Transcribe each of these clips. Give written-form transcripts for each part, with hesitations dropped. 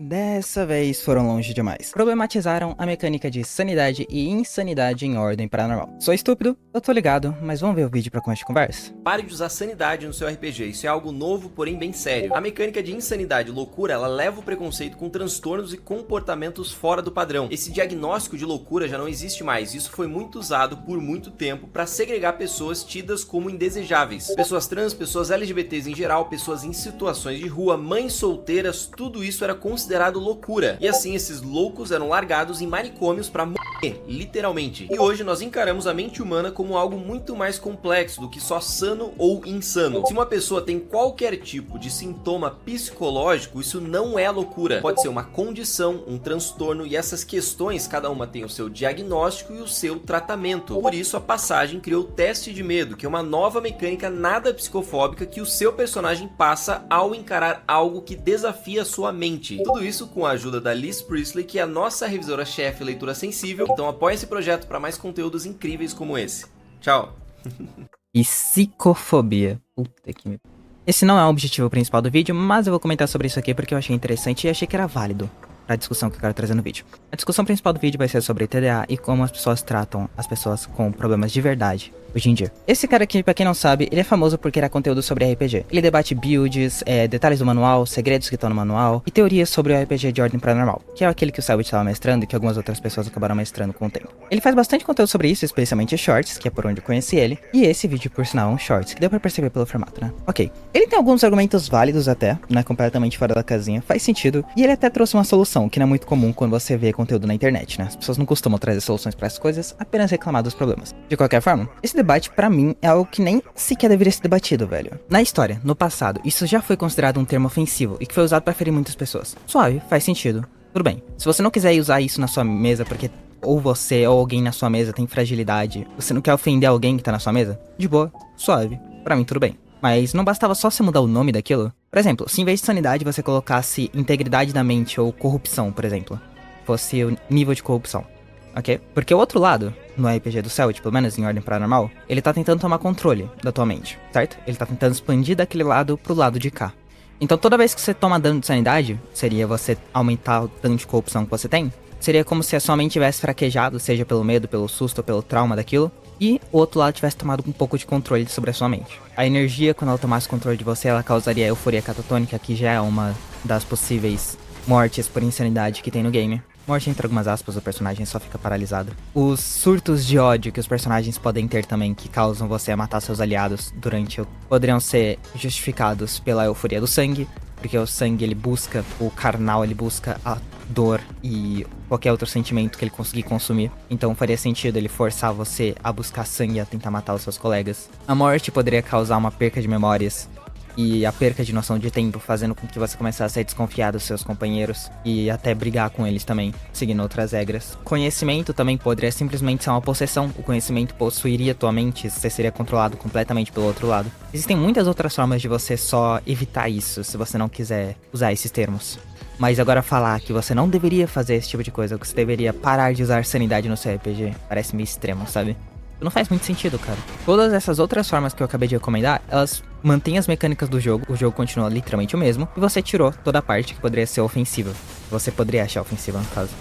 Dessa vez foram longe demais. Problematizaram a mecânica de sanidade e insanidade em ordem paranormal. Sou estúpido, eu tô ligado, mas vamos ver o vídeo pra começar de conversa? Pare de usar sanidade no seu RPG, isso é algo novo, porém bem sério. A mecânica de insanidade e loucura, ela leva o preconceito com transtornos e comportamentos fora do padrão. Esse diagnóstico de loucura já não existe mais, isso foi muito usado por muito tempo para segregar pessoas tidas como indesejáveis. Pessoas trans, pessoas LGBTs em geral, pessoas em situações de rua, mães solteiras, tudo isso era considerado loucura. E assim, esses loucos eram largados em manicômios para morrer, literalmente. E hoje nós encaramos a mente humana como algo muito mais complexo do que só sano ou insano. Se uma pessoa tem qualquer tipo de sintoma psicológico, isso não é loucura. Pode ser uma condição, um transtorno, e essas questões, cada uma tem o seu diagnóstico e o seu tratamento. Por isso, a Passagem criou o teste de medo, que é uma nova mecânica nada psicofóbica que o seu personagem passa ao encarar algo que desafia a sua mente. Tudo isso com a ajuda da Liz Priestley, que é a nossa revisora-chefe leitura sensível. Então apoie esse projeto para mais conteúdos incríveis como esse. Tchau! Psicofobia. Puta que me... Esse não é o objetivo principal do vídeo, mas eu vou comentar sobre isso aqui porque eu achei interessante e achei que era válido para a discussão que eu quero trazer no vídeo. A discussão principal do vídeo vai ser sobre TDA e como as pessoas tratam as pessoas com problemas de verdade hoje em dia. Esse cara aqui, pra quem não sabe, ele é famoso por criar conteúdo sobre RPG. Ele debate builds, detalhes do manual, segredos que estão no manual e teorias sobre o RPG de ordem paranormal, que é aquele que o Selbit estava mestrando e que algumas outras pessoas acabaram mestrando com o tempo. Ele faz bastante conteúdo sobre isso, especialmente shorts, que é por onde eu conheci ele, e esse vídeo, por sinal, é um shorts, que deu pra perceber pelo formato, né? Ok. Ele tem alguns argumentos válidos até, não é completamente fora da casinha, faz sentido, e ele até trouxe uma solução, que não é muito comum quando você vê conteúdo na internet, né? As pessoas não costumam trazer soluções para essas coisas, apenas reclamar dos problemas. De qualquer forma, esse debate, pra mim, é algo que nem sequer deveria ser debatido, velho. Na história, no passado, isso já foi considerado um termo ofensivo e que foi usado pra ferir muitas pessoas. Suave, faz sentido. Tudo bem. Se você não quiser usar isso na sua mesa porque ou você ou alguém na sua mesa tem fragilidade, você não quer ofender alguém que tá na sua mesa, de boa, suave. Pra mim, tudo bem. Mas não bastava só você mudar o nome daquilo? Por exemplo, se em vez de sanidade você colocasse integridade da mente ou corrupção, por exemplo, fosse o nível de corrupção, ok? Porque o outro lado, no RPG do Selbit, pelo menos em ordem paranormal, ele tá tentando tomar controle da tua mente, certo? Ele tá tentando expandir daquele lado pro lado de cá. Então toda vez que você toma dano de sanidade, seria você aumentar o dano de corrupção que você tem, seria como se a sua mente tivesse fraquejado, seja pelo medo, pelo susto ou pelo trauma daquilo, e o outro lado tivesse tomado um pouco de controle sobre a sua mente. A energia, quando ela tomasse controle de você, ela causaria euforia catatônica, que já é uma das possíveis mortes por insanidade que tem no game. Morte entre algumas aspas, o personagem só fica paralisado. Os surtos de ódio que os personagens podem ter também, que causam você a matar seus aliados durante o... poderiam ser justificados pela euforia do sangue, porque o sangue ele busca, o carnal ele busca a dor e qualquer outro sentimento que ele conseguir consumir. Então faria sentido ele forçar você a buscar sangue e a tentar matar os seus colegas. A morte poderia causar uma perca de memórias e a perca de noção de tempo, fazendo com que você começasse a desconfiar dos seus companheiros e até brigar com eles também, seguindo outras regras. Conhecimento também poderia simplesmente ser uma possessão. O conhecimento possuiria tua mente, você seria controlado completamente pelo outro lado. Existem muitas outras formas de você só evitar isso, se você não quiser usar esses termos. Mas agora falar que você não deveria fazer esse tipo de coisa, que você deveria parar de usar sanidade no seu RPG, parece meio extremo, sabe? Não faz muito sentido, cara. Todas essas outras formas que eu acabei de recomendar, elas mantêm as mecânicas do jogo, o jogo continua literalmente o mesmo, e você tirou toda a parte que poderia ser ofensiva. Você poderia achar ofensiva, no caso.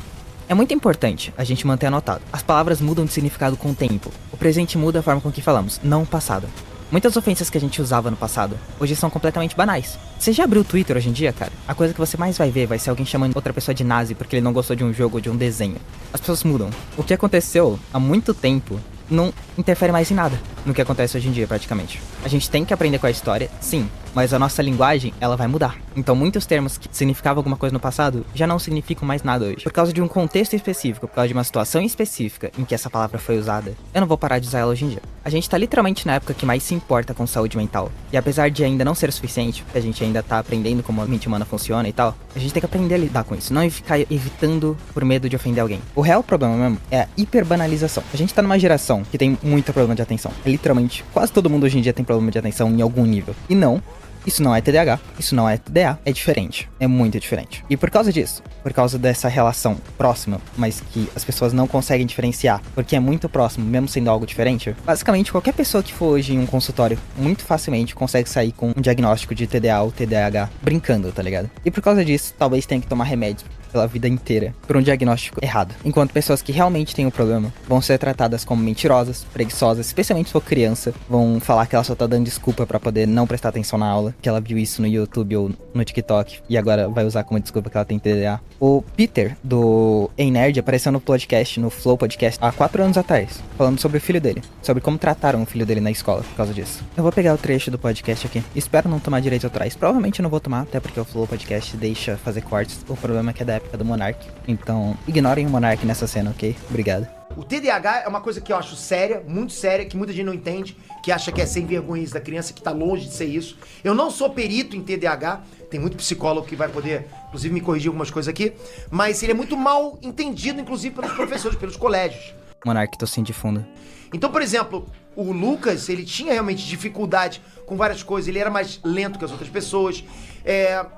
É muito importante a gente manter anotado. As palavras mudam de significado com o tempo. O presente muda a forma com que falamos, não o passado. Muitas ofensas que a gente usava no passado, hoje são completamente banais. Você já abriu o Twitter hoje em dia, cara? A coisa que você mais vai ver vai ser alguém chamando outra pessoa de nazi porque ele não gostou de um jogo ou de um desenho. As pessoas mudam. O que aconteceu há muito tempo não interfere mais em nada no que acontece hoje em dia, praticamente. A gente tem que aprender com a história, sim, mas a nossa linguagem, ela vai mudar. Então muitos termos que significavam alguma coisa no passado já não significam mais nada hoje. Por causa de um contexto específico, por causa de uma situação específica em que essa palavra foi usada, eu não vou parar de usar ela hoje em dia. A gente tá literalmente na época que mais se importa com saúde mental. E apesar de ainda não ser o suficiente, porque a gente ainda tá aprendendo como a mente humana funciona e tal, a gente tem que aprender a lidar com isso, não ficar evitando por medo de ofender alguém. O real problema mesmo é a hiperbanalização. A gente tá numa geração que tem muito problema de atenção. É literalmente, quase todo mundo hoje em dia tem problema de atenção em algum nível. E não Isso não é TDAH, isso não é TDA, é diferente, é muito diferente. E por causa disso, por causa dessa relação próxima, mas que as pessoas não conseguem diferenciar, porque é muito próximo, mesmo sendo algo diferente, basicamente qualquer pessoa que for hoje em um consultório, muito facilmente consegue sair com um diagnóstico de TDA ou TDAH brincando, tá ligado? E por causa disso, talvez tenha que tomar remédios pela vida inteira por um diagnóstico errado. Enquanto pessoas que realmente têm o problema vão ser tratadas como mentirosas, preguiçosas, especialmente se for criança, vão falar que ela só tá dando desculpa pra poder não prestar atenção na aula, que ela viu isso no YouTube ou no TikTok e agora vai usar como desculpa que ela tem TDA. O Peter, do Ei Nerd, apareceu no podcast, no Flow Podcast, há 4 anos atrás, falando sobre o filho dele, sobre como trataram o filho dele na escola por causa disso. Eu vou pegar o trecho do podcast aqui, espero não tomar direitos autorais, provavelmente eu não vou tomar, até porque o Flow Podcast deixa fazer cortes, o problema é que é da época do Monark, então ignorem o Monark nessa cena, ok? Obrigado. O TDAH é uma coisa que eu acho séria, muito séria, que muita gente não entende, que acha que é sem vergonhice da criança, que tá longe de ser isso. Eu não sou perito em TDAH, tem muito psicólogo que vai poder, inclusive, me corrigir algumas coisas aqui, mas ele é muito mal entendido, inclusive, pelos professores, pelos colégios. Monark, tô sim de fundo. Então, por exemplo, o Lucas, ele tinha realmente dificuldade com várias coisas, ele era mais lento que as outras pessoas,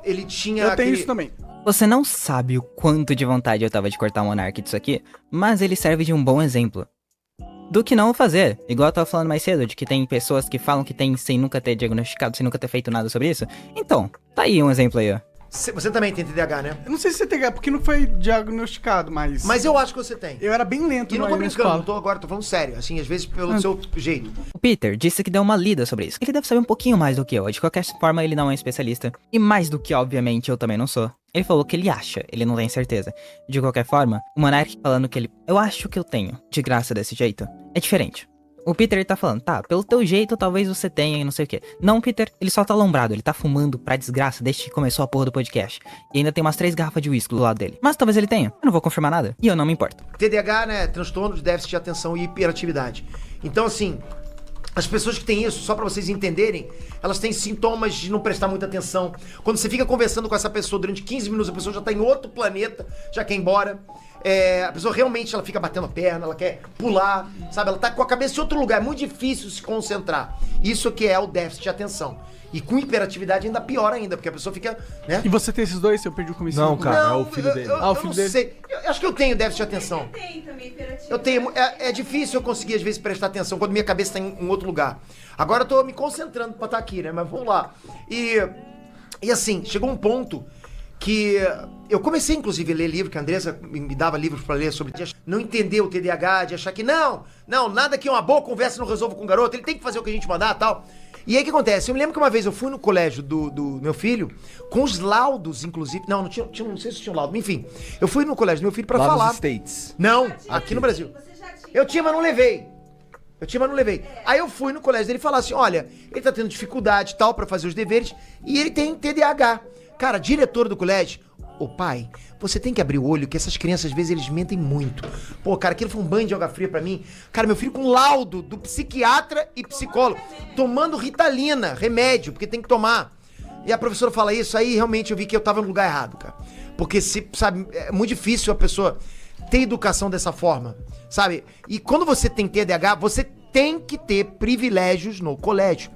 ele tinha... Eu tenho isso também. Você não sabe o quanto de vontade eu tava de cortar o Monark disso aqui, mas ele serve de um bom exemplo do que não fazer. Igual eu tava falando mais cedo, de que tem pessoas que falam que tem sem nunca ter diagnosticado, sem nunca ter feito nada sobre isso. Então, tá aí um exemplo aí, ó. Você também tem TDAH, né? Eu não sei se você tem, porque não foi diagnosticado, mas... Mas eu acho que você tem. Eu era bem lento E não tô na brincando, escola. tô falando sério, assim, às vezes pelo seu jeito. O Peter disse que deu uma lida sobre isso. Ele deve saber um pouquinho mais do que eu. De qualquer forma, ele não é um especialista. E mais do que, obviamente, eu também não sou. Ele falou que ele acha, ele não tem certeza. De qualquer forma, o Monark falando que ele... Eu acho que eu tenho, de graça desse jeito, é diferente. O Peter, ele tá falando, tá, pelo teu jeito talvez você tenha e não sei o quê. Não, Peter, ele só tá alombrado, ele tá fumando pra desgraça desde que começou a porra do podcast. E ainda tem umas 3 garrafas de uísque do lado dele. Mas talvez ele tenha, eu não vou confirmar nada. E eu não me importo. TDAH, né, transtorno de déficit de atenção e hiperatividade. Então, assim, as pessoas que têm isso, só pra vocês entenderem, elas têm sintomas de não prestar muita atenção. Quando você fica conversando com essa pessoa durante 15 minutos, a pessoa já tá em outro planeta, já quer ir embora. A pessoa realmente, ela fica batendo a perna, ela quer pular, sabe? Ela tá com a cabeça em outro lugar, é muito difícil se concentrar. Isso que é o déficit de atenção. E com hiperatividade ainda pior ainda, porque a pessoa fica, né? E você tem esses dois? Eu perdi o comecinho. Não, cara, é o filho dele. o filho não dele. sei. Eu acho que eu tenho déficit de atenção. Tem também hiperatividade. Eu tenho. É difícil eu conseguir, às vezes, prestar atenção quando minha cabeça tá em outro lugar. Agora eu tô me concentrando pra estar aqui, né? Mas vamos lá. E assim, chegou um ponto que eu comecei, inclusive, a ler livro, que a Andressa me dava livros pra ler sobre não entender o TDAH, de achar que não, nada que uma boa conversa não resolve com o garoto, ele tem que fazer o que a gente mandar e tal. E aí o que acontece? Eu me lembro que uma vez eu fui no colégio do meu filho, com os laudos, inclusive. Não tinha, não sei se tinha um laudo, enfim. Eu fui no colégio do meu filho pra Lá falar. nos States. Não, aqui no Brasil. Você já tinha. Eu tinha, mas não levei. Aí eu fui no colégio dele e falar assim, olha, ele tá tendo dificuldade e tal pra fazer os deveres e ele tem TDAH. Cara, a diretora do colégio, ô pai, você tem que abrir o olho que essas crianças às vezes eles mentem muito. Pô, cara, aquilo foi um banho de água fria pra mim. Cara, meu filho com laudo do psiquiatra e psicólogo, tomando Ritalina, remédio, porque tem que tomar. E a professora fala isso, aí realmente eu vi que eu tava no lugar errado, cara. Porque, sabe, é muito difícil a pessoa ter educação dessa forma, sabe? E quando você tem TDAH, você tem que ter privilégios no colégio.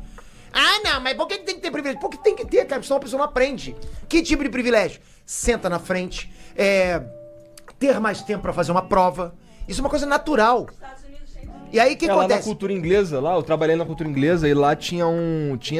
Ah, não, mas por que tem que ter privilégio? Porque tem que ter, cara, senão a pessoa não aprende. Que tipo de privilégio? Senta na frente, ter mais tempo pra fazer uma prova. Isso é uma coisa natural. E aí o que Lá na acontece? cultura inglesa, lá, eu trabalhei na cultura inglesa e lá tinha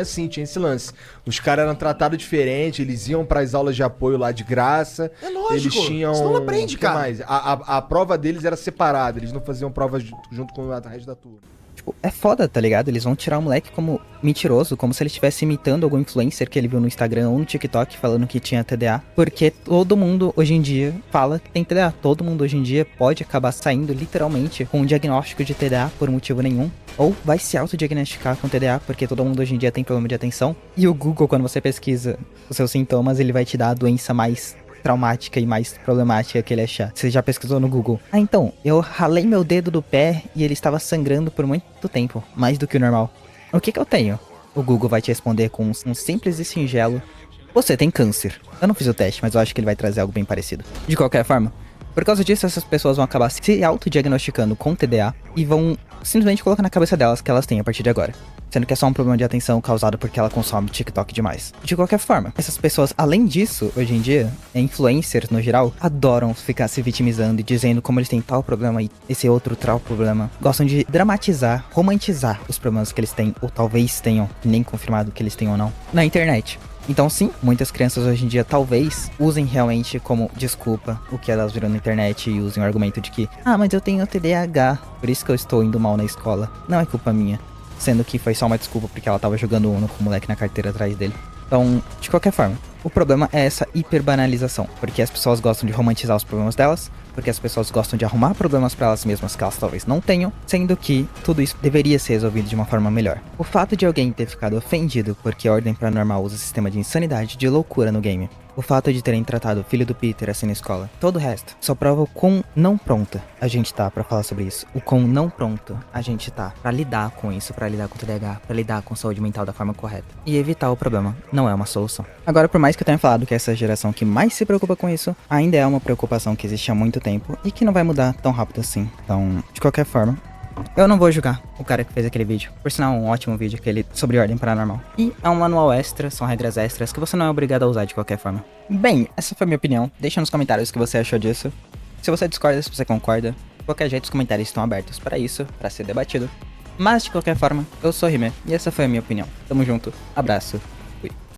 esse lance. Os caras eram tratados diferente, eles iam pras aulas de apoio lá de graça. É lógico, Eles tinham... senão não aprende, o que cara. mais? A prova deles era separada, eles não faziam prova junto com o resto da turma. Tipo, é foda, tá ligado? Eles vão tirar o moleque como mentiroso, como se ele estivesse imitando algum influencer que ele viu no Instagram ou no TikTok falando que tinha TDA. Porque todo mundo hoje em dia fala que tem TDA. Todo mundo hoje em dia pode acabar saindo literalmente com um diagnóstico de TDA por motivo nenhum. Ou vai se autodiagnosticar com TDA, porque todo mundo hoje em dia tem problema de atenção. E o Google, quando você pesquisa os seus sintomas, ele vai te dar a doença mais traumática e mais problemática que ele achar. Você já pesquisou no Google? Ah, então, eu ralei meu dedo do pé e ele estava sangrando por muito tempo, mais do que o normal. O que eu tenho? O Google vai te responder com um simples e singelo: você tem câncer. Eu não fiz o teste, mas eu acho que ele vai trazer algo bem parecido. De qualquer forma, por causa disso, essas pessoas vão acabar se autodiagnosticando com TDA e vão simplesmente colocar na cabeça delas que elas têm a partir de agora. sendo que é só um problema de atenção causado porque ela consome TikTok demais. De qualquer forma, essas pessoas, além disso, hoje em dia, influencers no geral, adoram ficar se vitimizando e dizendo como eles têm tal problema e esse outro tal problema. Gostam de dramatizar, romantizar os problemas que eles têm, ou talvez tenham, nem confirmado que eles têm ou não, na internet. Então sim, muitas crianças hoje em dia talvez usem realmente como desculpa o que elas viram na internet e usem o argumento de que mas eu tenho TDAH, por isso que eu estou indo mal na escola. Não é culpa minha. Sendo que foi só uma desculpa porque ela tava jogando Uno com o moleque na carteira atrás dele. Então, de qualquer forma, o problema é essa hiperbanalização, porque as pessoas gostam de romantizar os problemas delas, porque as pessoas gostam de arrumar problemas pra elas mesmas que elas talvez não tenham, sendo que tudo isso deveria ser resolvido de uma forma melhor. O fato de alguém ter ficado ofendido porque a Ordem Paranormal usa o sistema de insanidade de loucura no game, o fato de terem tratado o filho do Peter assim na escola, todo o resto, só prova o quão não pronta a gente tá pra falar sobre isso, o quão não pronto a gente tá pra lidar com isso, pra lidar com o TDAH, pra lidar com saúde mental da forma correta. E evitar o problema não é uma solução. Agora, por mais que eu tenha falado que essa geração que mais se preocupa com isso, ainda é uma preocupação que existe há muito tempo e que não vai mudar tão rápido assim. Então, de qualquer forma, eu não vou julgar o cara que fez aquele vídeo. Por sinal, um ótimo vídeo aquele sobre Ordem Paranormal. E é um manual extra, são regras extras que você não é obrigado a usar de qualquer forma. Bem, essa foi a minha opinião. Deixa nos comentários o que você achou disso. Se você discorda, se você concorda. De qualquer jeito, os comentários estão abertos para isso, para ser debatido. Mas, de qualquer forma, eu sou Rime e essa foi a minha opinião. Tamo junto, abraço